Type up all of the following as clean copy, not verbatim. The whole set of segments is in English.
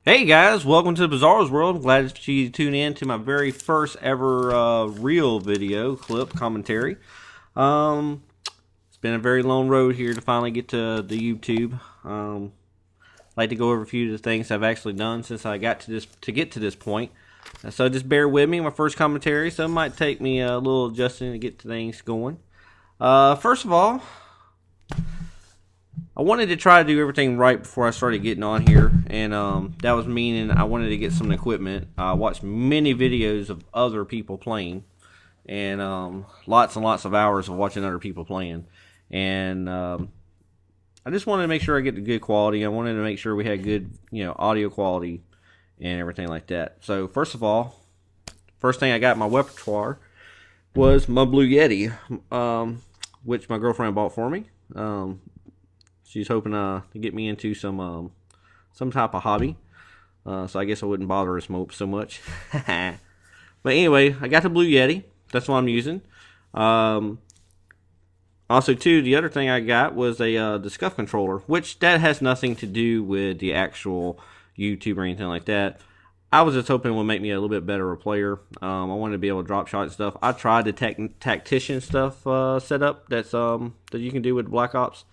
Hey guys, welcome to Bizarro's World. Glad that you tune in to my very first ever real video clip commentary. It's been a very long road here to finally get to the YouTube. I'd like to go over a few of the things I've actually done since I got to get to this point. So just bear with me, my first commentary. So it might take me a little adjusting to get things going. First of all, I wanted to try to do everything right before I started getting on here, and that was meaning I wanted to get some equipment. I watched many videos of other people playing, and lots and lots of hours of watching other people playing, and I just wanted to make sure I get the good quality. I wanted to make sure we had good, audio quality and everything like that. So first of all, first thing I got in my repertoire was my Blue Yeti, which my girlfriend bought for me. She's hoping to get me into some type of hobby, so I guess I wouldn't bother her so much. But anyway, I got the Blue Yeti. That's what I'm using. Also, too, the other thing I got was the Scuff controller, which that has nothing to do with the actual YouTube or anything like that. I was just hoping it would make me a little bit better a player. I wanted to be able to drop shot and stuff. I tried the tactician stuff set up that you can do with Black Ops.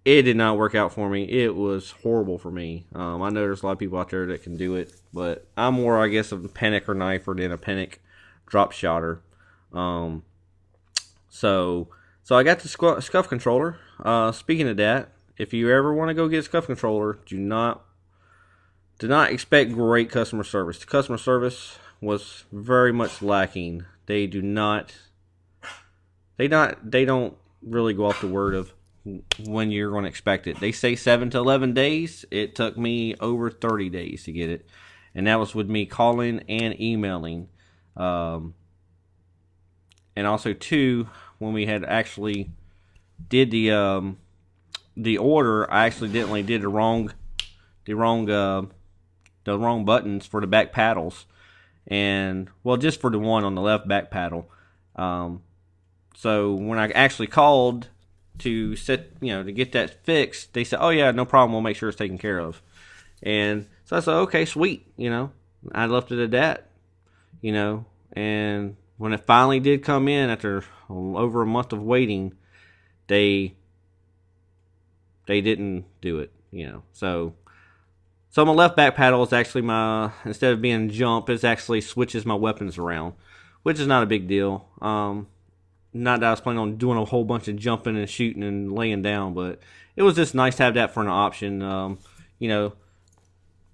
It did not work out for me. It was horrible for me. I know there's a lot of people out there that can do it, but I'm more, I guess, of a panic or knifer than a panic drop shotter. So I got the Scuff controller. Speaking of that, if you ever want to go get a Scuff controller, do not expect great customer service. The customer service was very much lacking. They don't really go off the word of when you're going to expect it. They say 7 to 11 days. It took me over 30 days to get it, and that was with me calling and emailing. And also too, when we had actually did the order, I accidentally did the wrong buttons for the back paddles, and well, just for the one on the left back paddle. So when I actually called to to get that fixed, they said, "Oh yeah, no problem. We'll make sure it's taken care of." And so I said, "Okay, sweet." I left it at that. And when it finally did come in after over a month of waiting, they didn't do it. So my left back paddle is actually instead of being jump, it actually switches my weapons around, which is not a big deal. Not that I was planning on doing a whole bunch of jumping and shooting and laying down, but it was just nice to have that for an option,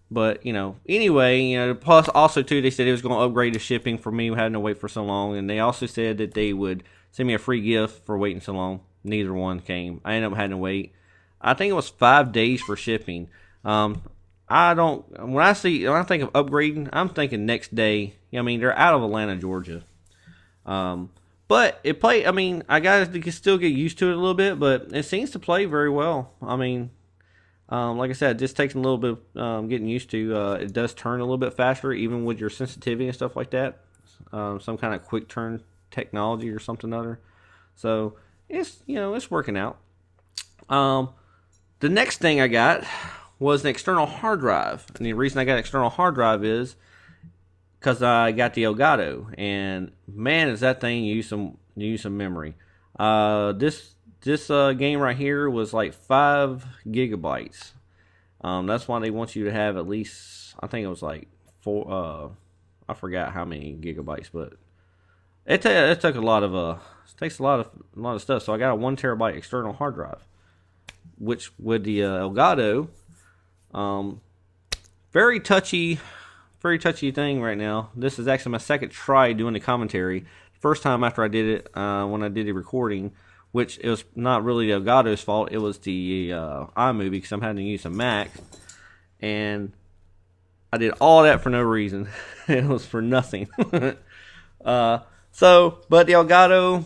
But, anyway, plus also, too, they said it was going to upgrade the shipping for me having to wait for so long, and they also said that they would send me a free gift for waiting so long. Neither one came. I ended up having to wait. I think it was 5 days for shipping. When I think of upgrading, I'm thinking next day. They're out of Atlanta, Georgia. But I gotta still get used to it a little bit, but it seems to play very well. Like I said, it just takes a little bit of getting used to. It does turn a little bit faster, even with your sensitivity and stuff like that. Some kind of quick turn technology or something other. So it's working out. The next thing I got was an external hard drive, and the reason I got an external hard drive is because I got the Elgato, and man, is that thing use some memory. This game right here was like 5 gigabytes. That's why they want you to have at least, I think it was like 4. I forgot how many gigabytes, but it took a lot of it takes a lot of stuff. So I got a 1 terabyte external hard drive, which with the Elgato, very touchy thing right now. This is actually my second try doing the commentary. First time after I did it, when I did the recording, which it was not really the Elgato's fault. It was the iMovie, because I'm having to use a Mac, and I did all that for no reason. It was for nothing. But the Elgato,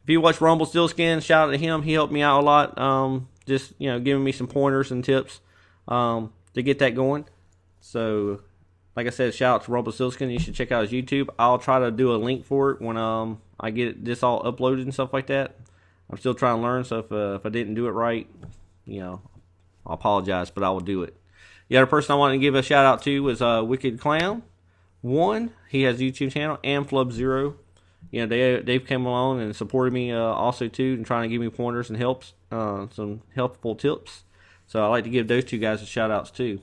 if you watch Rumpelstiltskin, shout out to him. He helped me out a lot. Just giving me some pointers and tips to get that going. So, like I said, shout out to Rumpelstiltskin. You should check out his YouTube. I'll try to do a link for it when I get this all uploaded and stuff like that. I'm still trying to learn, so if I didn't do it right, I apologize, but I will do it. The other person I want to give a shout out to was Wicked Clown 1. He has a YouTube channel, and Flub Zero. They've come along and supported me also too, and trying to give me pointers and helps, some helpful tips. So I like to give those two guys a shout outs too.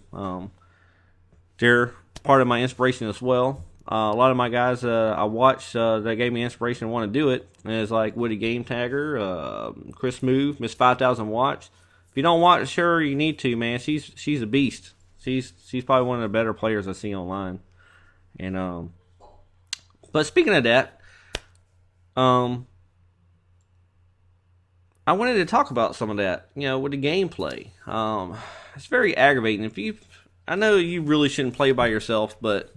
They're part of my inspiration as well. A lot of my guys I watch that gave me inspiration and want to do it is like Woody Game Tagger, Chris Move, Miss 5000 Watch. If you don't watch her, you need to, man. She's a beast. She's probably one of the better players I see online. And but speaking of that, I wanted to talk about some of that, with the gameplay. It's very aggravating. I know you really shouldn't play by yourself, but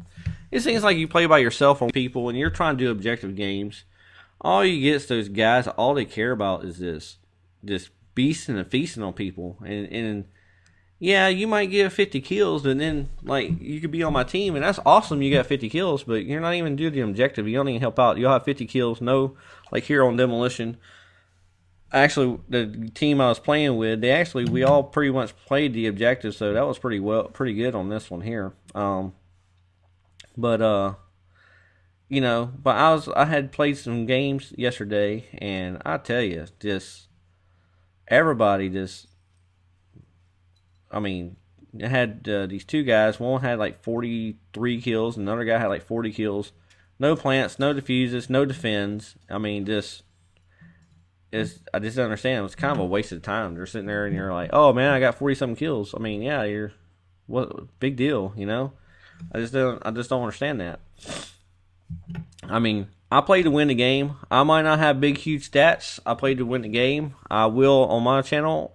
it seems like you play by yourself on people and you're trying to do objective games. All you get is those guys, all they care about is this beasting and feasting on people. And yeah, you might get 50 kills, and then, like, you could be on my team, and that's awesome you got 50 kills, but you're not even doing the objective. You don't even help out. You'll have 50 kills. No, like here on Demolition. Actually, the team I was playing with, we all pretty much played the objective, so that was pretty good on this one here. But I had played some games yesterday, and I tell you, everybody it had these two guys. One had like 43 kills, and another guy had like 40 kills. No plants, no diffuses, no defends. I just don't understand. It was kind of a waste of time. They're sitting there, and you're like, oh man, I got 40-something kills. Yeah, what big deal, I just don't understand that. I played to win the game. I might not have big, huge stats. I played to win the game. I will on my channel,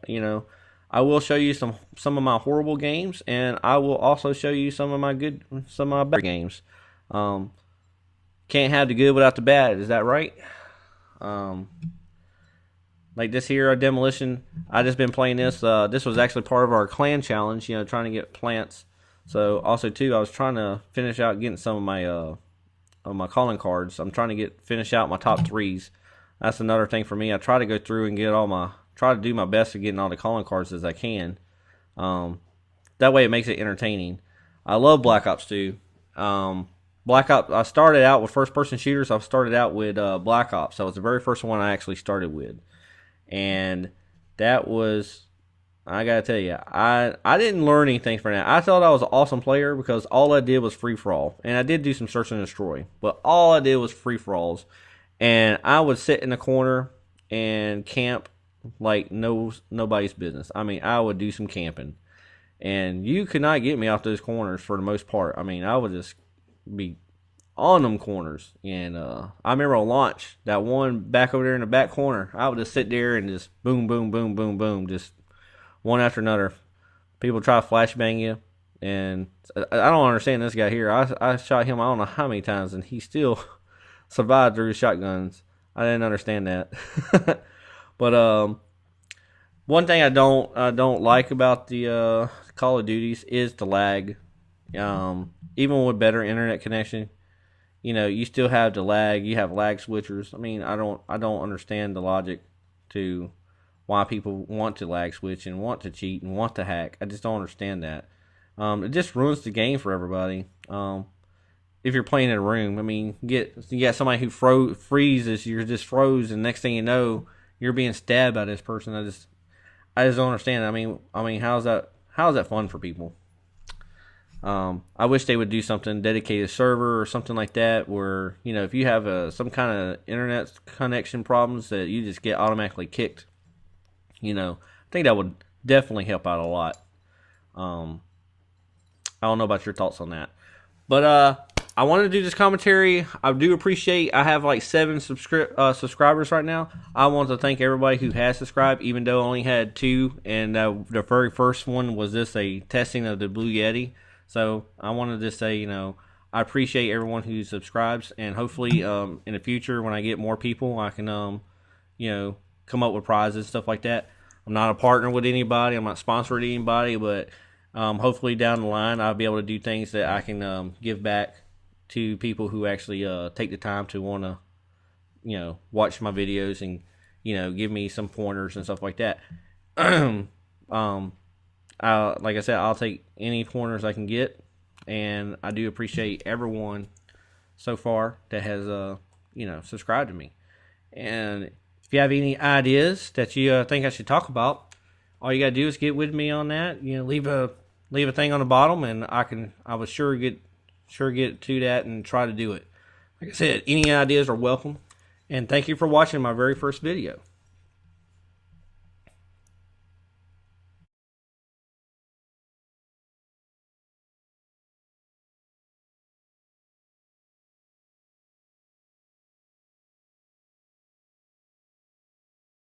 I will show you some of my horrible games, and I will also show you some of my better games. Can't have the good without the bad. Is that right? Like this here, Demolition. I just been playing this. This was actually part of our clan challenge. Trying to get plants. So also too, I was trying to finish out getting some of my calling cards. I'm trying to finish out my top 3s. That's another thing for me. I try to go through and try to do my best at getting all the calling cards as I can. That way it makes it entertaining. I love Black Ops 2. Black Ops, I started out with first-person shooters. I started out with Black Ops. That was the very first one I actually started with. And that was, I got to tell you, I didn't learn anything from that. I thought I was an awesome player because all I did was free-for-all. And I did do some search and destroy. But all I did was free-for-alls. And I would sit in the corner and camp like nobody's business. I would do some camping, and you could not get me off those corners for the most part. I would just be on them corners, and I remember on launch, that one back over there in the back corner, I would just sit there and just boom, boom, boom, boom, boom, just one after another. People try to flashbang you, and I don't understand this guy here. I shot him I don't know how many times, and he still survived through his shotguns. I didn't understand that. But one thing I don't like about the Call of Duties is the lag. Even with better internet connection, you still have the lag. You have lag switchers. I don't understand the logic to why people want to lag switch and want to cheat and want to hack. I just don't understand that. It just ruins the game for everybody. If you're playing in a room, you got somebody who freezes. You're just froze, and next thing you know, you're being stabbed by this person. I just don't understand. How's that fun for people? I wish they would do something, dedicated server or something like that, where if you have some kind of internet connection problems, that you just get automatically kicked. I think that would definitely help out a lot. I don't know about your thoughts on that, but I wanted to do this commentary. I do appreciate, I have like 7 subscribers right now. I want to thank everybody who has subscribed, even though I only had 2, and the very first one was a testing of the Blue Yeti. So I wanted to say, I appreciate everyone who subscribes, and hopefully in the future when I get more people, I can come up with prizes, stuff like that. I'm not a partner with anybody. I'm not sponsored anybody, but hopefully down the line I'll be able to do things that I can give back to people who actually take the time to want to, watch my videos and, give me some pointers and stuff like that. like I said, I'll take any pointers I can get, and I do appreciate everyone so far that has subscribed to me. And if you have any ideas that you think I should talk about, all you gotta do is get with me on that. Leave a thing on the bottom, and I will sure get to that and try to do it. Like I said, any ideas are welcome. And thank you for watching my very first video.